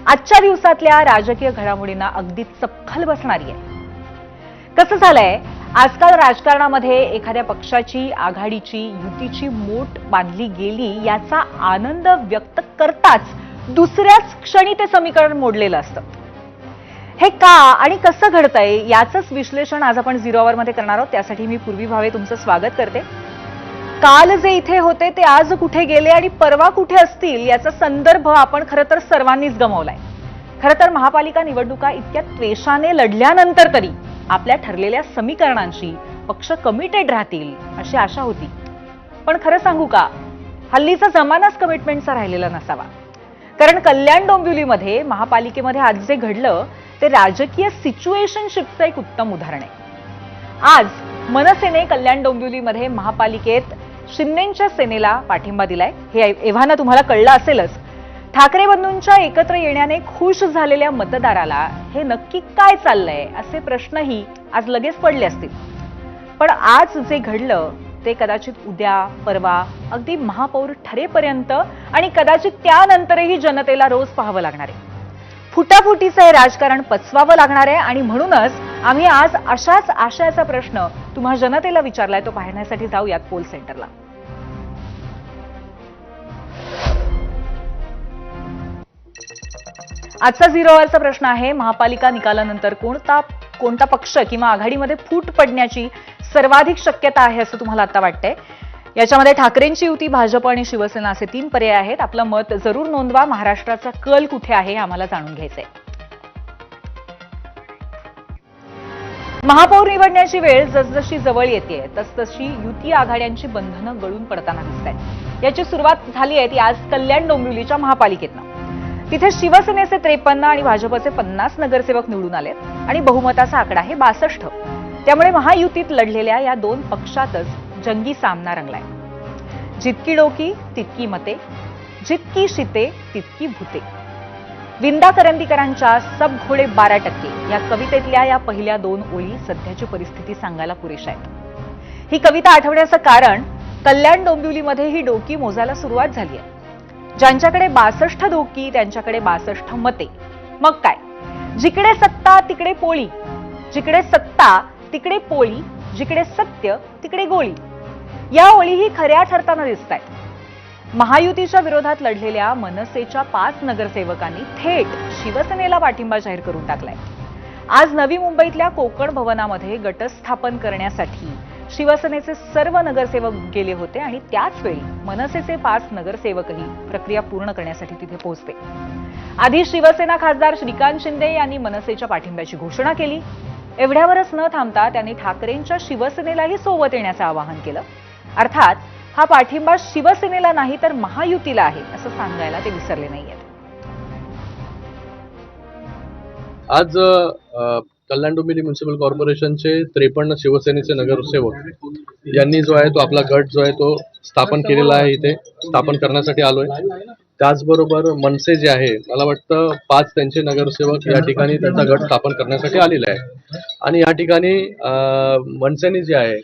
आजच्या दिवसातल्या राजकीय घडामोडींना अगदी चपखल बसणारी आहे। कसं झालंय, आजकाल राजकारणामध्ये एखाद्या पक्षाची, आघाडीची, युतीची मोठ बांधली गेली याचा आनंद व्यक्त करताच दुसऱ्याच क्षणी ते समीकरण मोडलेलं असतं। हे का आणि कसं घडतंय याचंच विश्लेषण आज आपण झिरो आवर मध्ये करणार आहोत। त्यासाठी मी पूर्वी भावे तुमचं स्वागत करते। काल जे इथे होते ते आज कुठे गेले आणि परवा कुठे असतील याचा संदर्भ आपण खरं तर सर्वांनीच गमावलाय। खरं तर महापालिका निवडणुका इतक्या त्वेषाने लढल्यानंतर तरी आपल्या ठरलेल्या समीकरणांशी पक्ष कमिटेड राहतील अशी आशा होती। पण खरं सांगू का, हल्लीचा जमानाच कमिटमेंटचा राहिलेला नसावा। कारण कल्याण डोंबिवलीमध्ये महापालिकेमध्ये आज जे घडलं ते राजकीय सिच्युएशनशिपचं एक उत्तम उदाहरण आहे। आज मनसेने कल्याण डोंबिवलीमध्ये महापालिकेत शिंदेंच्या सेनेला पाठिंबा दिलाय। हे एव्हाना तुम्हाला कळलं असेलच। ठाकरे बंधूंच्या एकत्र येण्याने खुश झालेल्या मतदाराला हे नक्की काय चाललंय असे प्रश्नही आज लगेच पडले असतील। पण आज जे घडलं ते कदाचित उद्या, परवा, अगदी महापौर ठरेपर्यंत आणि कदाचित त्यानंतरही जनतेला रोज पाहावं लागणार आहे। फुटाफुटीचं हे राजकारण पचवावं लागणार आहे आणि म्हणूनच आम्ही आज अशाच आशयाचा प्रश्न तुम्हा जनतेला विचारलाय, तो पाहण्यासाठी जाऊयात पोल सेंटरला। आजचा झिरो आवरचा प्रश्न आहे, महापालिका निकालानंतर कोणता पक्ष किंवा आघाडीमध्ये फूट पडण्याची सर्वाधिक शक्यता आहे असं तुम्हाला आता वाटतंय? याच्यामध्ये ठाकरेंची युती, भाजप आणि शिवसेना असे 3 पर्याय आहेत। आपलं मत जरूर नोंदवा। महाराष्ट्राचा कल कुठे आहे आम्हाला जाणून घ्यायचंय। महापौर निवडण्याची वेळ जसजशी जवळ येते तसतशी युती आघाड्यांची बंधनं गळून पडताना दिसत आहेत। याची सुरुवात झाली आहे ती आज कल्याण डोंबिवलीच्या महापालिकेतनं। तिथे शिवसेनेचे 53 आणि भाजपचे 50 नगरसेवक निवडून आलेत आणि बहुमताचा आकडा आहे 62। त्यामुळे महायुतीत लढलेल्या या 2 पक्षातच जंगी सामना रंगलाय। जितकी डोकी तितकी मते, जितकी शिते तितकी भूते। विंदा करंदीकरांच्या सब घोडे 12% या कवितेतल्या या पहिल्या 2 ओळी सध्याची परिस्थिती सांगायला पुरेशा आहेत। ही कविता आठवण्याचं कारण कल्याण डोंबिवलीमध्ये ही डोकी मोजायला सुरुवात झाली आहे। ज्यांच्याकडे 62 डोकी त्यांच्याकडे 62 मते। मग काय, जिकडे सत्ता तिकडे पोळी, जिकडे सत्ता तिकडे पोळी, जिकडे सत्य तिकडे गोळी। या ओळीही खऱ्या ठरताना दिसतायत। महायुतीच्या विरोधात लढलेल्या मनसेच्या 5 नगरसेवकांनी थेट शिवसेनेला पाठिंबा जाहीर करून टाकलाय। आज नवी मुंबईतल्या कोकण भवनामध्ये गट स्थापन करण्यासाठी शिवसेनेचे सर्व नगरसेवक गेले होते आणि त्याच वेळी मनसेचे 5 नगरसेवकही प्रक्रिया पूर्ण करण्यासाठी तिथे पोहोचले। आधी शिवसेना खासदार श्रीकांत शिंदे यांनी मनसेच्या पाठिंब्याची घोषणा केली। एवढ्यावरच न थांबता त्यांनी ठाकरेंच्या शिवसेनेलाही सोबत येण्याचं आवाहन केलं। अर्थात हा पाठिंबा शिवसेनेला नाही तर महायुतीला आहे असं सांगायला ते विसरले नाहीयेत। आज कल्याण डोंबिवली म्युनिसिपल कॉर्पोरेशनचे 53 शिवसेनेचे नगरसेवक यांनी जो आहे तो आपला गट जो आहे तो स्थापन केलेला आहे, इथे स्थापन करण्यासाठी आलोय। त्याचबरोबर मनसे जे आहे, मला वाटतं 5 त्यांचे नगरसेवक या ठिकाणी त्यांचा गट स्थापन करण्यासाठी आलेले आहे आणि या ठिकाणी मनसेने जे आहे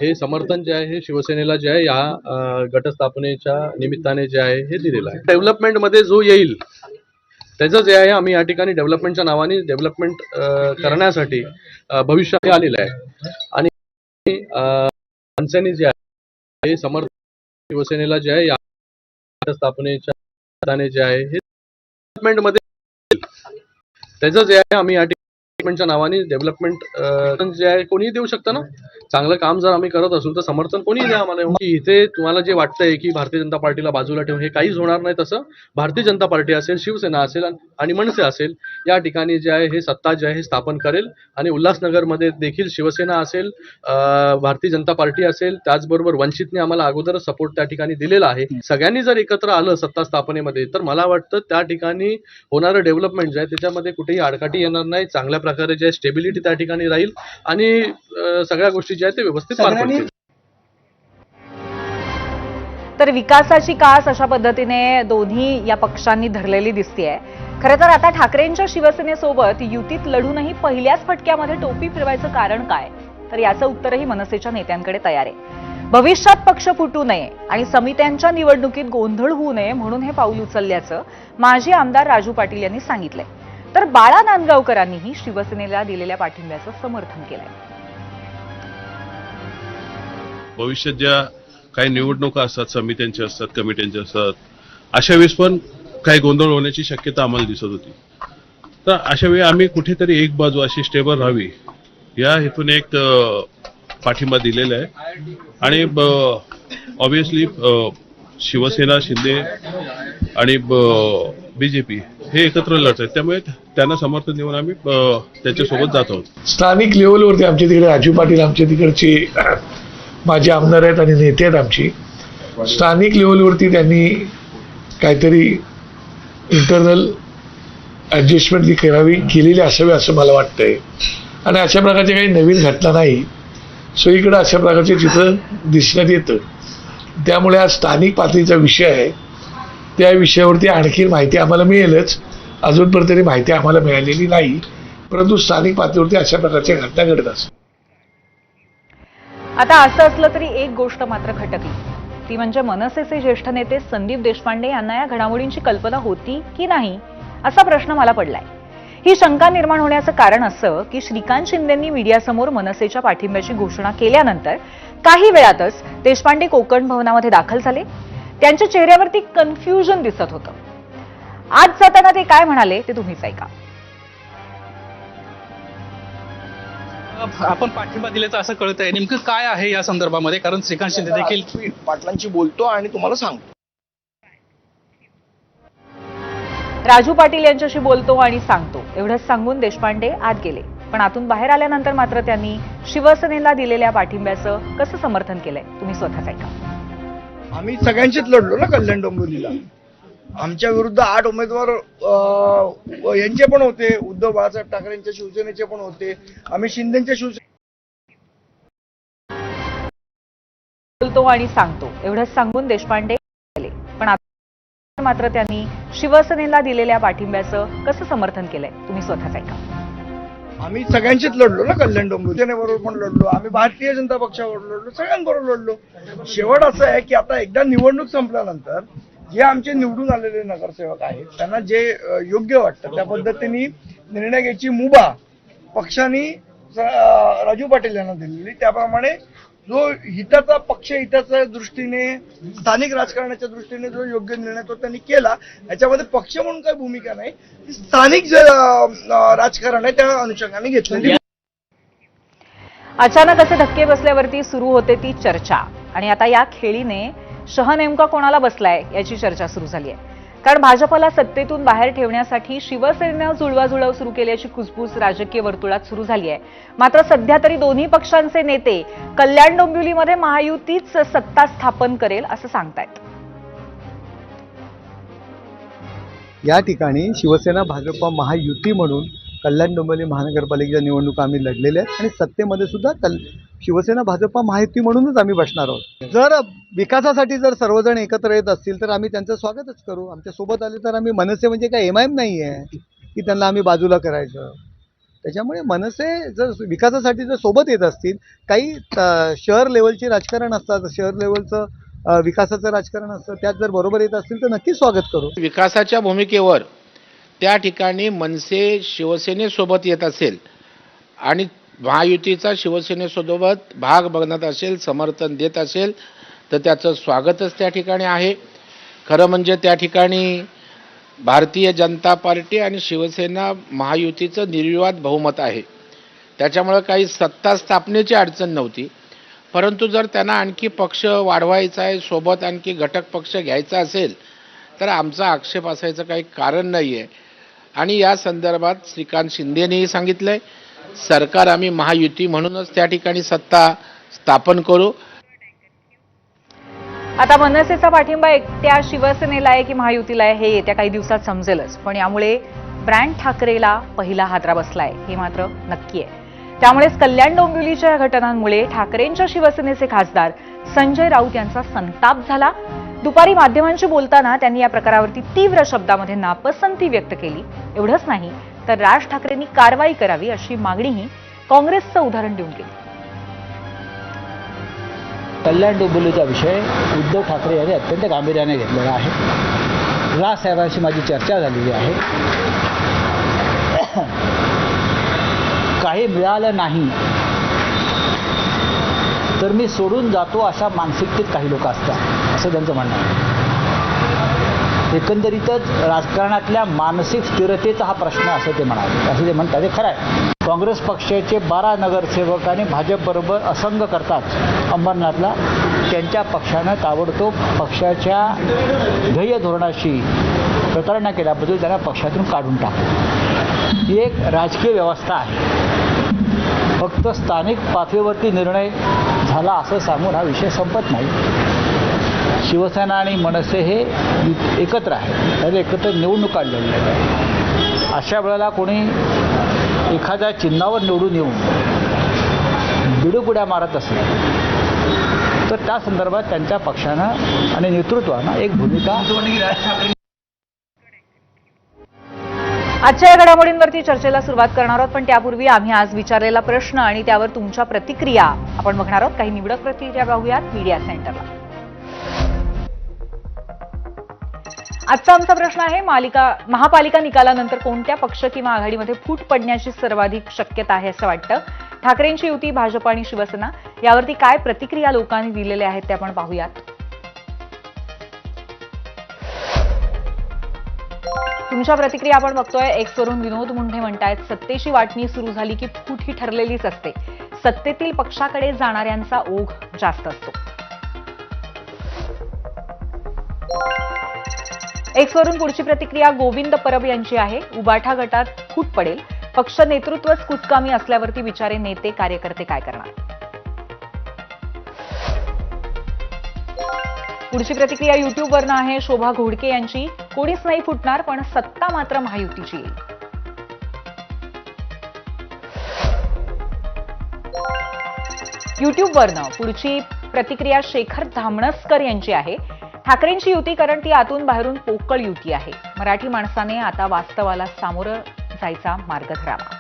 हे समर्थन जे आहे हे शिवसेनेला जे आहे या गटस्थापनेच्या निमित्ताने जे आहे हे दिलेलं आहे। डेव्हलपमेंटमध्ये जो येईल त्याचं जे आहे आम्ही या ठिकाणी डेव्हलपमेंटच्या नावाने डेव्हलपमेंट करण्यासाठी भविष्यात आलेलं आहे आणि मनसेने जे आहे हे समर्थन शिवसेनेला जे आहे या स्थापनेच्या जे आहे हे डेव्हलपमेंटमध्ये त्याचं जे आहे आम्ही या डेव्हलपमेंटच्या नावाने डेव्हलपमेंट जे आहे कोणीही देऊ शकतं ना। चांगलं काम जर आम्ही करत असू तर समर्थन कोणी द्या आम्हाला। इथे तुम्हाला जे वाटतंय की भारतीय जनता पार्टीला बाजूला ठेवून हे काहीच होणार नाही, तसं भारतीय जनता पार्टी असेल, शिवसेना असेल आणि मनसे असेल या ठिकाणी जे आहे हे सत्ता जे आहे स्थापन करेल आणि उल्हासनगरमध्ये देखील शिवसेना असेल, भारतीय जनता पार्टी असेल, त्याचबरोबर वंचितने आम्हाला अगोदरच सपोर्ट त्या ठिकाणी दिलेला आहे। सगळ्यांनी जर एकत्र आलं सत्ता स्थापनेमध्ये तर मला वाटतं त्या ठिकाणी होणारं डेव्हलपमेंट जे आहे त्याच्यामध्ये कुठेही आडकाठी येणार नाही। चांगल्या प्रकारे जे स्टेबिलिटी त्या ठिकाणी राहील आणि सगळ्या गोष्टी जे आहेत ते व्यवस्थित पार पडतील। तर विकासाची कास अशा पद्धतीने दोन्ही या पक्षांनी धरलेली दिसतेय। खरं तर आता ठाकरेंच्या शिवसेनेसोबत युतीत लढूनही पहिल्याच फटक्यामध्ये टोपी फिरवायचं कारण काय, तर याचं उत्तरही मनसेच्या नेत्यांकडे तयार आहे। भविष्यात पक्ष फुटू नये आणि समित्यांच्या निवडणुकीत गोंधळ होऊ नये म्हणून हे पाऊल उचलल्याचं माजी आमदार राजू पाटील यांनी सांगितलंय. तर बाळा नांदगावकरांनीही शिवसेनेला दिलेल्या पाठिंब्याचं समर्थन केलंय. भविष्यात ज्या काही निवडणुका असतात, समित्यांच्या असतात, कमिट्यांच्या असतात, अशा वेळेस पण काही गोंधळ होण्याची शक्यता आम्हाला दिसत होती. तर अशा वेळी आम्ही कुठेतरी एक बाजू अशी स्टेबल राहावी या हेतून एक पाठिंबा दिलेला आहे. आणि ऑब्व्हियसली शिवसेना, शिंदे आणि बीजेपी हे एकत्र लढत आहेत, त्यामुळे त्यांना समर्थन देऊन आम्ही त्याच्यासोबत जात आहोत. स्थानिक लेवलवरती आमच्या तिकडे राजू पाटील आमच्या तिकडचे माझे आमदार आहेत आणि नेते आहेत आमची. स्थानिक लेवलवरती त्यांनी काहीतरी इंटरनल ॲडजस्टमेंट केलेली असावी असं मला वाटतंय. आणि अशा प्रकारच्या काही नवीन घटना नाही, सगळीकडे अशा प्रकारचे चित्र दिसण्यात येतं. त्यामुळे हा स्थानिक पातळीचा विषय आहे, त्या विषयावरती आणखी माहिती आम्हाला मिळेलच. अजूनपर्यंत तरी माहिती आम्हाला मिळालेली नाही, परंतु स्थानिक पातळीवरती अशा प्रकारच्या घटना घडत असतात. आता असं असलं तरी एक गोष्ट मात्र खटकली, ती म्हणजे मनसेचे ज्येष्ठ नेते संदीप देशपांडे यांना या घडामोडींची कल्पना होती की नाही असा प्रश्न मला पडलाय. ही शंका निर्माण होण्याचं कारण असं की श्रीकांत शिंदेंनी मीडियासमोर मनसेच्या पाठिंब्याची घोषणा केल्यानंतर काही वेळातच देशपांडे कोकण भवनामध्ये दाखल झाले. त्यांच्या चेहऱ्यावरती कन्फ्युजन दिसत होतं. आज जाताना ते काय म्हणाले ते तुम्हीच ऐका. आपण पाठिंबा दिल्याचं असं कळत आहे, नेमकं काय आहे या संदर्भामध्ये? कारण श्रीकांत शिंदे देखील पाटलांची बोलतो आणि तुम्हाला सांगतो. राजू पाटील यांच्याशी बोलतो आणि सांगतो एवढंच सांगून देशपांडे आत गेले. पण आतून बाहेर आल्यानंतर मात्र त्यांनी शिवसेनेला दिलेल्या पाठिंब्याचं कसं समर्थन केलंय तुम्ही स्वतःच ऐका. आम्ही सगळ्यांशीच लढलो ना कल्याण डोंबिवलीला. आमच्या विरुद्ध 8 उमेदवार यांचे पण होते, उद्धव बाळासाहेब ठाकरेंच्या शिवसेनेचे पण होते, आम्ही शिंदेच्या शिवसेने बोलतो आणि सांगतो एवढंच सांगून देशपांडे गेले. पण आता मात्र त्यांनी शिवसेनेला दिलेल्या पाठिंब्याचं कसं समर्थन केलंय तुम्ही स्वतःच ऐका. आम्ही सगळ्यांशीच लढलो ना कल्याण डोंबिवली बरोबर पण लढलो, आम्ही भारतीय जनता पक्षावर लढलो, सगळ्यांबरोबर लढलो. शेवट असं आहे की आता एकदा निवडणूक संपल्यानंतर जे आमचे निवडून आलेले नगरसेवक आहेत त्यांना जे योग्य वाटतं त्या पद्धतीने निर्णय घ्यायची मुभा पक्षाने राजू पाटील यांना दिलेली. त्याप्रमाणे जो हिताचा पक्ष हिताच्या दृष्टीने स्थानिक राजकारणाच्या दृष्टीने जो योग्य निर्णय तो त्यांनी केला. याच्यामध्ये पक्ष म्हणून काही भूमिका नाही, स्थानिक जे राजकारण आहे त्या अनुषंगाने घेतलेली. अचानक असे धक्के बसल्यावरती सुरू होते ती चर्चा आणि आता या खेळीने शह नेमका कोणाला बसलाय याची चर्चा सुरू झाली आहे. कारण भाजपला सत्तेतून बाहेर ठेवण्यासाठी शिवसेनेनं जुळवाजुळव सुरू केल्याची कुसबूस राजकीय वर्तुळात सुरू झाली आहे. मात्र सध्या तरी दोन्ही पक्षांचे नेते कल्याण डोंबिवलीमध्ये महायुतीच सत्ता स्थापन करेल असं सांगतायत. या ठिकाणी शिवसेना भाजप महायुती म्हणून कल्याण डोंबिवली महानगरपालिकेच्या निवडणुका आम्ही लढलेल्या आहेत आणि सत्तेमध्ये सुद्धा शिवसेना भाजप महायुती म्हणूनच आम्ही बसणार आहोत. जर विकासासाठी जर सर्वजण एकत्र येत असतील तर आम्ही त्यांचं स्वागतच करू. आमच्या सोबत आले तर आम्ही मनसे म्हणजे काय MIM नाही आहे की त्यांना आम्ही बाजूला करायचं. त्याच्यामुळे मनसे जर विकासासाठी जर सोबत येत असतील, काही शहर लेवलचे राजकारण असतात, शहर लेवलचं विकासाचं राजकारण असतं, त्यात जर बरोबर येत असतील तर नक्कीच स्वागत करू. विकासाच्या भूमिकेवर त्या ठिकाणी मनसे शिवसेनेसोबत येत असेल आणि महायुतीचा शिवसेनेसोबत भाग बघण्यात असेल, समर्थन देत असेल तर त्याचं स्वागतच त्या ठिकाणी आहे. खरं म्हणजे त्या ठिकाणी भारतीय जनता पार्टी आणि शिवसेना महायुतीचं निर्विवाद बहुमत आहे. त्याच्यामुळे काही सत्ता स्थापनेची अडचण नव्हती. परंतु जर त्यांना आणखी पक्ष वाढवायचा आहे, सोबत आणखी घटक पक्ष घ्यायचा असेल तर आमचा आक्षेप असायचं काही कारण नाही आहे. आणि या संदर्भात श्रीकांत शिंदेनेही सांगितलंय, सरकार आम्ही महायुती म्हणूनच त्या ठिकाणी सत्ता स्थापन करू. आता मनसेचा पाठिंबा एकट्या शिवसेनेला आहे की महायुतीला आहे हे येत्या काही दिवसात समजेलच. पण यामुळे ब्रँड ठाकरेला पहिला हादरा बसलाय हे मात्र नक्की आहे. त्यामुळेच कल्याण डोंबिवलीच्या या घटनांमुळे ठाकरेंच्या शिवसेनेचे खासदार संजय राऊत यांचा संताप झाला. दुपारी माध्यमांशी बोलताना त्यांनी या प्रकारावरती तीव्र शब्दामध्ये नापसंती व्यक्त केली. एवढंच नाही तर राज ठाकरेंनी कारवाई करावी अशी मागणीही काँग्रेसचं उदाहरण देऊन केली. कल्याण डोंबिवलीचा विषय उद्धव ठाकरे यांनी अत्यंत गांभीर्याने घेतलेला आहे. राजसाहेबांशी माझी चर्चा झालेली आहे. काही मिळालं नाही तर मी सोडून जातो अशा मानसिकतेत काही लोक असतात असं त्यांचं म्हणणं आहे. एकंदरीतच राजकारणातल्या मानसिक स्थिरतेचा हा प्रश्न असं ते म्हणाले, असं ते म्हणतात. ते खरं आहे. काँग्रेस पक्षाचे 12 नगरसेवक आणि भाजपबरोबर असंग करतात अंबरनाथला. त्यांच्या पक्षानं ताबडतोब पक्षाच्या ध्येय धोरणाशी प्रतारणा केल्याबद्दल त्यांना पक्षातून काढून टाकलं. ही एक राजकीय व्यवस्था आहे. फक्त स्थानिक पातळीवरती निर्णय झाला असं सांगून हा विषय संपत नाही. शिवसेना आणि मनसे हे एकत्र आहे, त्याने एकत्र निवडणूक काढलेली आहे. अशा वेळेला कोणी एखाद्या चिन्हावर निवडून येऊन बिडूपुड्या मारत असेल तर त्या संदर्भात त्यांच्या पक्षानं आणि नेतृत्वानं एक भूमिका. आजच्या या घडामोडींवरती चर्चेला सुरुवात करणार आहोत, पण त्यापूर्वी आम्ही आज विचारलेला प्रश्न आणि त्यावर तुमच्या प्रतिक्रिया आपण बघणार आहोत. काही निवडक प्रतिक्रिया पाहूयात मीडिया सेंटरला. आजचा आमचा प्रश्न आहे, महापालिका निकालानंतर कोणत्या पक्ष किंवा आघाडीमध्ये फूट पडण्याची सर्वाधिक शक्यता आहे असं वाटतं? ठाकरेंची युती भाजप आणि शिवसेना यावरती काय प्रतिक्रिया लोकांनी दिलेल्या आहेत ते आपण पाहूयात. तुमच्या प्रतिक्रिया आपण बघतोय. एक्सवरून विनोद मुंढे म्हणतायत, सत्तेची वाटणी सुरू झाली की फूट ही ठरलेलीच असते. सत्तेतील पक्षाकडे जाणाऱ्यांचा ओघ जास्त असतो. एक्सवरून पुढची प्रतिक्रिया गोविंद परब यांची आहे. उबाठा गटात फूट पडेल. पक्ष नेतृत्वच कुचकामी असल्यावरती बिचारे नेते कार्यकर्ते काय करणार? पुढची प्रतिक्रिया युट्यूबवरनं आहे. शोभा घोडके यांची, कोणीच नाही फुटणार पण सत्ता मात्र महायुतीची येईल. युट्यूबवरनं पुढची प्रतिक्रिया शेखर धामणसकर यांची आहे. ठाकरेंची युती कारण ती आतून बाहेरून पोकळ युती आहे. मराठी माणसाने आता वास्तवाला सामोरं जायचा मार्ग धरावा.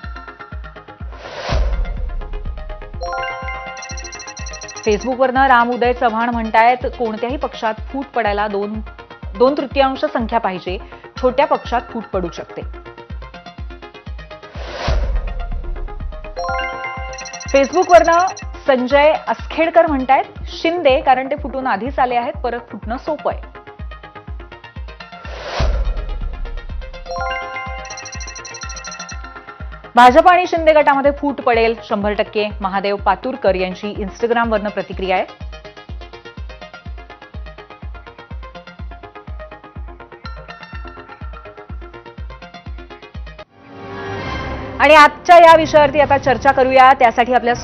फेसबुकवरनं राम उदय चव्हाण म्हणतायत, कोणत्याही पक्षात फूट पडायला दोन तृतीयांश संख्या पाहिजे. छोट्या पक्षात फूट पडू शकते. फेसबुकवरनं संजय असखेडकर म्हणतायत, शिंदे कारण ते फुटून आधीच आले आहेत, परत फुटणं सोपं आहे. भाजप आणि शिंदे गटामध्ये फूट पडेल 100%. महादेव पातुरकर यांची इन्स्टाग्रामवरनं प्रतिक्रिया आहे. आणि आजच्या या विषयावरती आता चर्चा करूया. त्यासाठी आपल्या